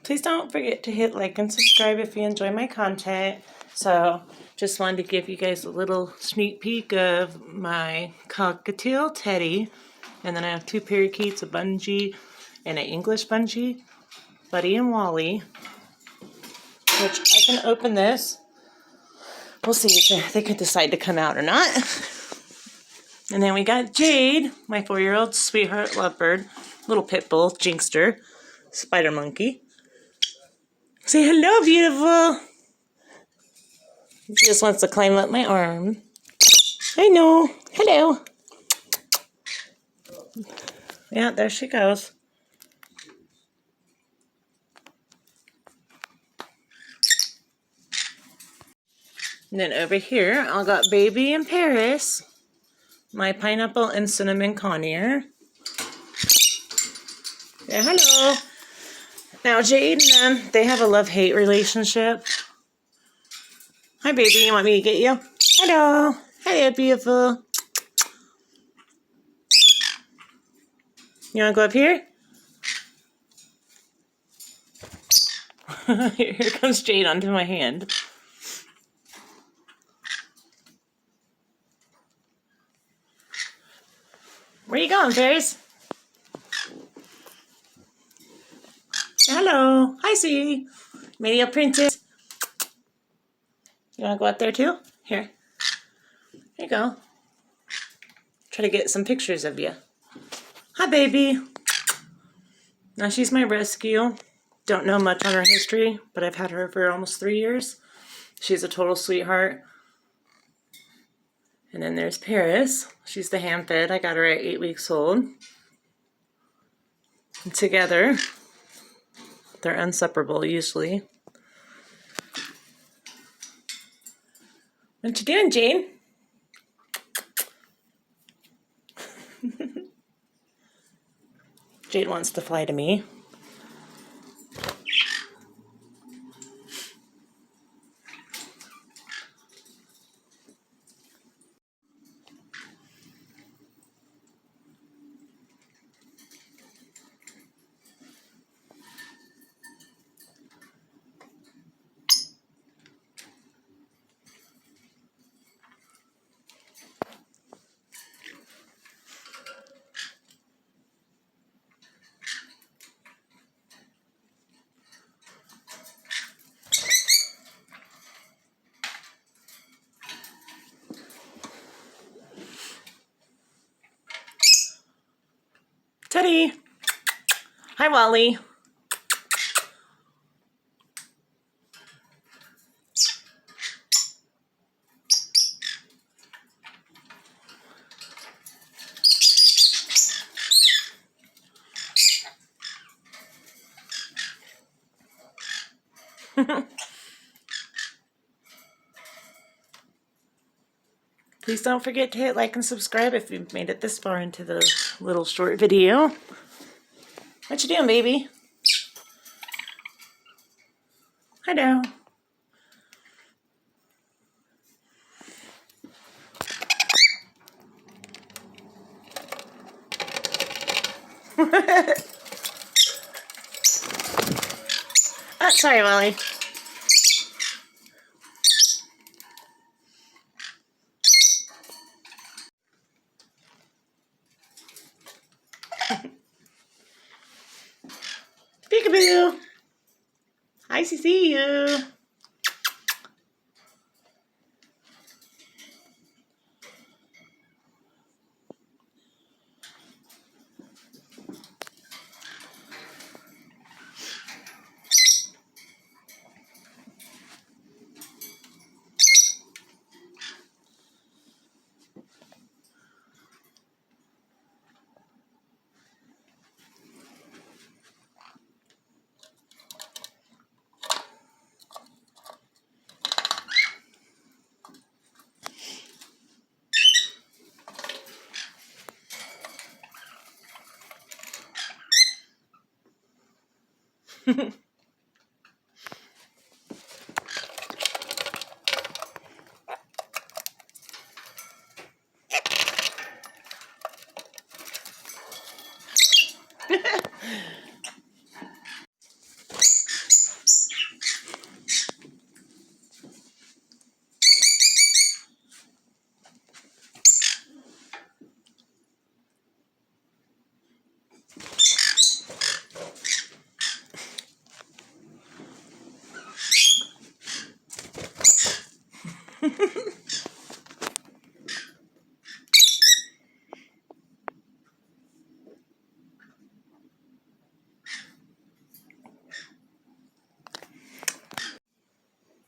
Please don't forget to hit like and subscribe if you enjoy my content. So just wanted to give you guys a little sneak peek of my Cockatiel teddy. And then I have two parakeets, a bungee and an English bungee, Buddy and Wally. Which I can open this. We'll see if they could decide to come out or not. And then we got Jade, my 4-year-old sweetheart Lovebird, little pit bull, Jinxter, spider monkey. Say hello, beautiful. She just wants to climb up my arm. I know. Hello. Yeah, there she goes. And then over here, I got Baby and Paris, my pineapple and cinnamon conure. Yeah, hello. Now, Jade and them, they have a love-hate relationship. Hi, baby. You want me to get you? Hello. Hello, beautiful. You want to go up here? Here comes Jade onto my hand. Where you going, Paris? Hello. Hi, sweetie. Media princess. You want to go out there too? Here. There you go. Try to get some pictures of you. Hi, baby. Now, she's my rescue. Don't know much on her history, but I've had her for almost 3 years. She's a total sweetheart. And then there's Paris. She's the ham-fed. I got her at 8 weeks old. And together, they're inseparable usually. What you doing, Jane? Jade wants to fly to me. Teddy. Hi, Wally. Please don't forget to hit like and subscribe if you've made it this far into the little short video. What you doing, baby? Hello. Oh, sorry, Wally. Peekaboo. Nice to see you.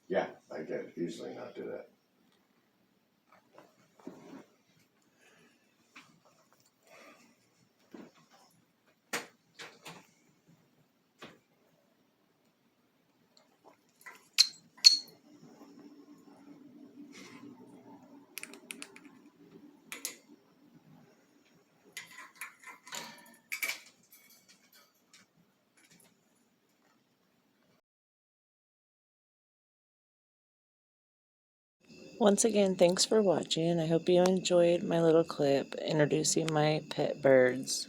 Yeah, I could easily not do that. Once again, thanks for watching. I hope you enjoyed my little clip introducing my pet birds.